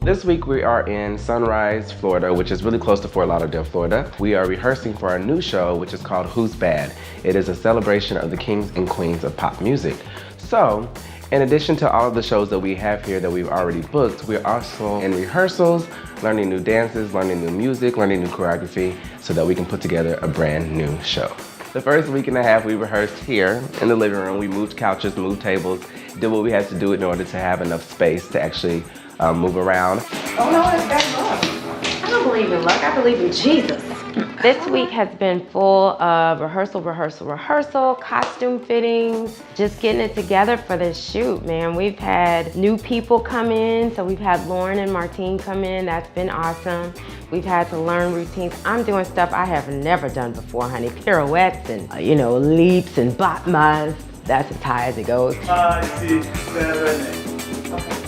This week we are in Sunrise, Florida, which is really close to Fort Lauderdale, Florida. We are rehearsing for our new show, which is called Who's Bad? It is a celebration of the kings and queens of pop music. So, in addition to all of the shows that we have here that we've already booked, we're also in rehearsals, learning new dances, learning new music, learning new choreography, so that we can put together a brand new show. The first week and a half we rehearsed here in the living room. We moved couches, moved tables, did what we had to do in order to have enough space to actually move around. Oh no, it's bad luck. I don't believe in luck, I believe in Jesus. This week has been full of rehearsal, costume fittings, just getting it together for this shoot, man. We've had new people come in, so we've had Lauren and Martine come in. That's been awesome. We've had to learn routines. I'm doing stuff I have never done before, honey. Pirouettes and, leaps and batmas. That's as high as it goes. 5, 6, 7, 8. Okay.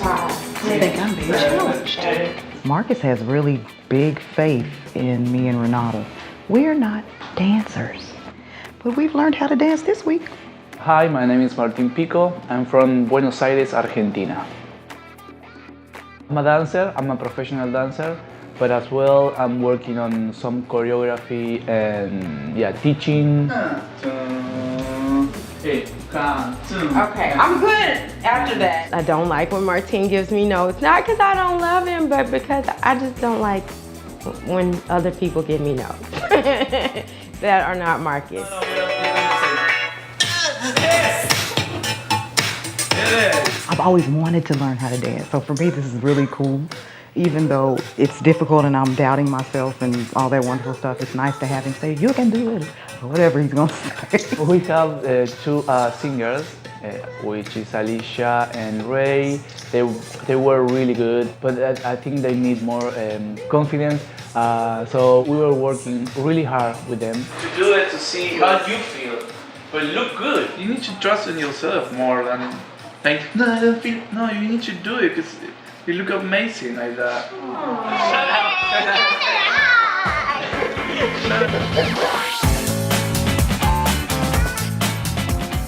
I think I'm being challenged. Marcus has really big faith in me and Renata. We're not dancers, but we've learned how to dance this week. Hi, my name is Martin Pico. I'm from Buenos Aires, Argentina. I'm a dancer, I'm a professional dancer, but as well I'm working on some choreography and teaching. Okay, I'm good after that. I don't like when Martine gives me notes. Not because I don't love him, but because I just don't like when other people give me notes that are not Marcus. I've always wanted to learn how to dance, so for me this is really cool. Even though it's difficult and I'm doubting myself and all that wonderful stuff, it's nice to have him say, you can do it, or whatever he's gonna say. We have two singers, which is Alicia and Ray. They were really good, but I think they need more confidence. So we were working really hard with them. To do it, to see how you feel, but look good. You need to trust in yourself more than think, no, I don't feel, no, you need to do it, because you look amazing like that.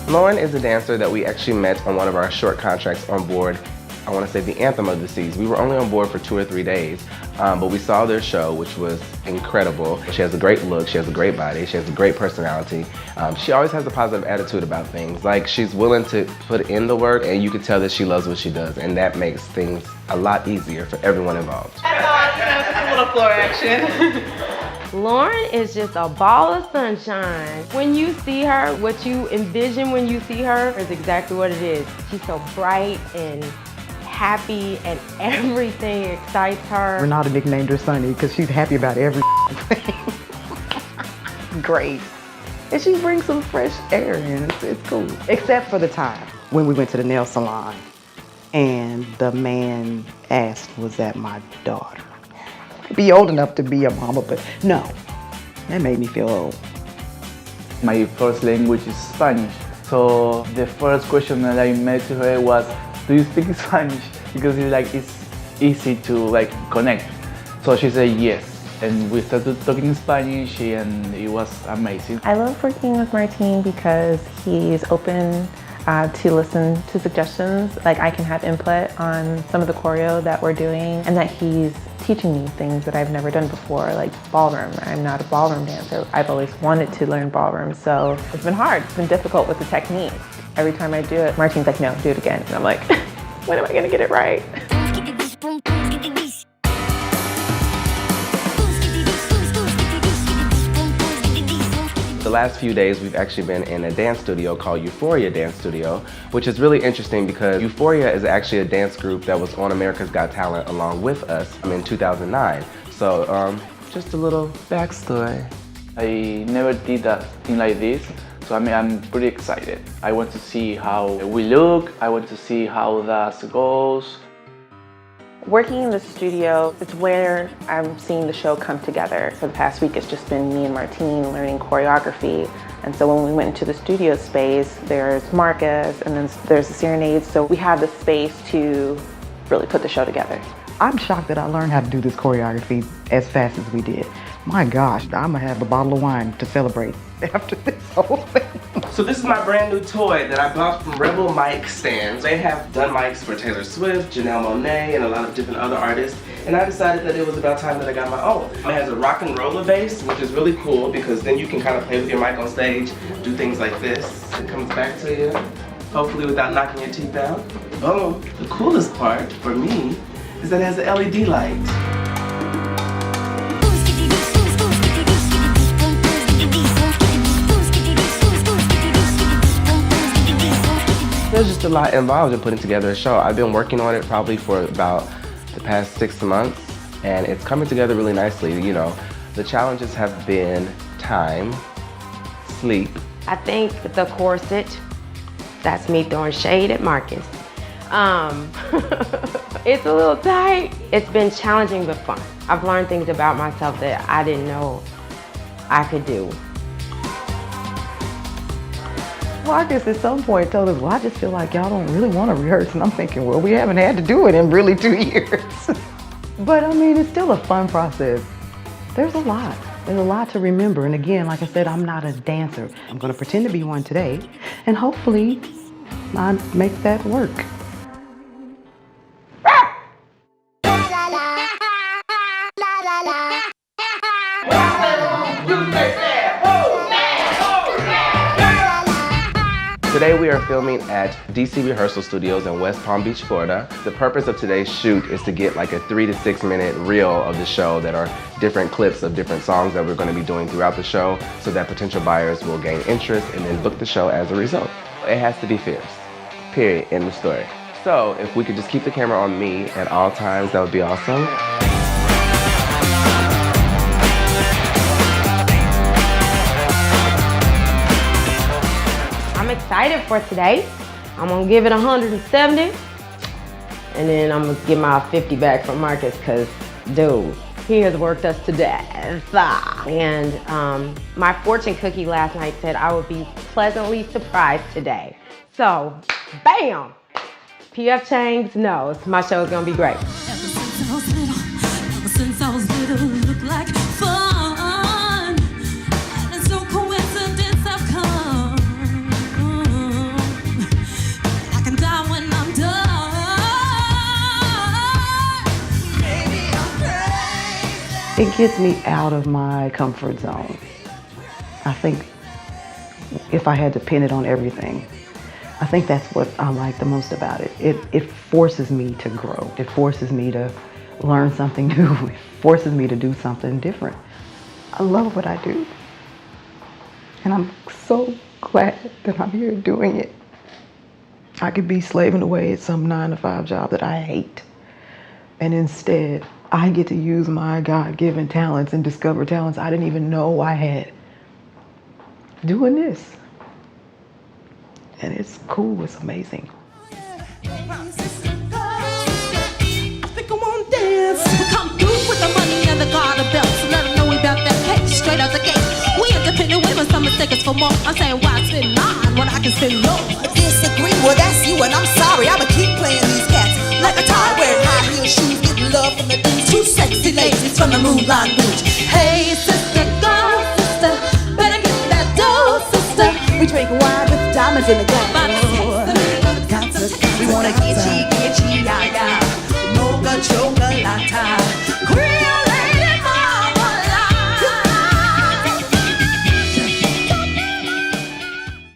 Lauren is a dancer that we actually met on one of our short contracts on board, I want to say the Anthem of the Seas. We were only on board for 2 or 3 days, but we saw their show, which was incredible. She has a great look, she has a great body, she has a great personality. She always has a positive attitude about things. Like, she's willing to put in the work, and you can tell that she loves what she does, and that makes things a lot easier for everyone involved. That's all, just a little floor action. Lauren is just a ball of sunshine. When you see her, what you envision when you see her is exactly what it is. She's so bright and happy, and everything excites her. Renata nicknamed her Sunny because she's happy about everything. Great. And she brings some fresh air in. It's cool. Except for the time when we went to the nail salon and the man asked, was that my daughter? Be old enough to be a mama, but no. That made me feel old. My first language is Spanish. So the first question that I made to her was, do you speak Spanish? Because it's easy to connect. So she said yes. And we started talking Spanish and it was amazing. I love working with Martine because he's open to listen to suggestions. Like, I can have input on some of the choreo that we're doing, and that he's teaching me things that I've never done before, like ballroom. I'm not a ballroom dancer. I've always wanted to learn ballroom, so it's been hard. It's been difficult with the technique. Every time I do it, Martine's like, no, do it again. And I'm like, when am I gonna get it right? The last few days we've actually been in a dance studio called Euphoria Dance Studio, which is really interesting because Euphoria is actually a dance group that was on America's Got Talent along with us in 2009. So just a little backstory. I never did that thing like this, so I'm pretty excited. I want to see how we look, I want to see how that goes. Working in the studio is where I'm seeing the show come together. For the past week, it's just been me and Martine learning choreography. And so when we went into the studio space, there's Marcus, and then there's the Serenades. So we have the space to really put the show together. I'm shocked that I learned how to do this choreography as fast as we did. My gosh, I'm gonna have a bottle of wine to celebrate. after this whole thing. So this is my brand new toy that I bought from Rebel Mic Stands. They have done mics for Taylor Swift, Janelle Monáe, and a lot of different other artists. And I decided that it was about time that I got my own. It has a rock and roller bass, which is really cool because then you can kind of play with your mic on stage, do things like this. It comes back to you, hopefully without knocking your teeth out. Boom. The coolest part for me is that it has an LED light. There's just a lot involved in putting together a show. I've been working on it probably for about the past 6 months, and it's coming together really nicely. You know, the challenges have been time, sleep. I think the corset, that's me throwing shade at Marcus. It's a little tight. It's been challenging but fun. I've learned things about myself that I didn't know I could do. Marcus at some point told us, well, I just feel like y'all don't really want to rehearse. And I'm thinking, well, we haven't had to do it in really 2 years. But I mean, it's still a fun process. There's a lot. There's a lot to remember. And again, like I said, I'm not a dancer. I'm going to pretend to be one today. And hopefully, I make that work. Today we are filming at DC Rehearsal Studios in West Palm Beach, Florida. The purpose of today's shoot is to get like a 3 to 6 minute reel of the show that are different clips of different songs that we're going to be doing throughout the show so that potential buyers will gain interest and then book the show as a result. It has to be fierce, period, in the story. So if we could just keep the camera on me at all times, that would be awesome. I'm excited for today. I'm gonna give it 170, and then I'm gonna give my 50 back from Marcus, cause dude, he has worked us to death. And my fortune cookie last night said I would be pleasantly surprised today. So, bam! PF Chang's knows my show is gonna be great. Ever since I was little, looked like fun. And it's no coincidence I've come. I can die when I'm done. Maybe I'm crazy. It gets me out of my comfort zone. I think if I had to pin it on everything, I think that's what I like the most about it. It forces me to grow. It forces me to learn something new. It forces me to do something different. I love what I do. And I'm so glad that I'm here doing it. I could be slaving away at some 9-to-5 job that I hate. And instead, I get to use my God-given talents and discover talents I didn't even know I had doing this. And it's cool, it's amazing. I think I wanna dance. We come through with the money and the garter belt. So let them know we bout that cash straight out the gate. We independent women, some mistake us for more. I'm saying why spend mine when I can spend yours? Disagree, well that's you and I'm sorry. I'ma keep playing these cats like a tie, wearing high heel shoes, getting love from the dudes. Two sexy ladies from the Moonlight Rouge. Hey sister, go sister, better get that dough sister. We drink wine with diamonds in the glass. We wanna get yeah, yeah. Mocha chocolate.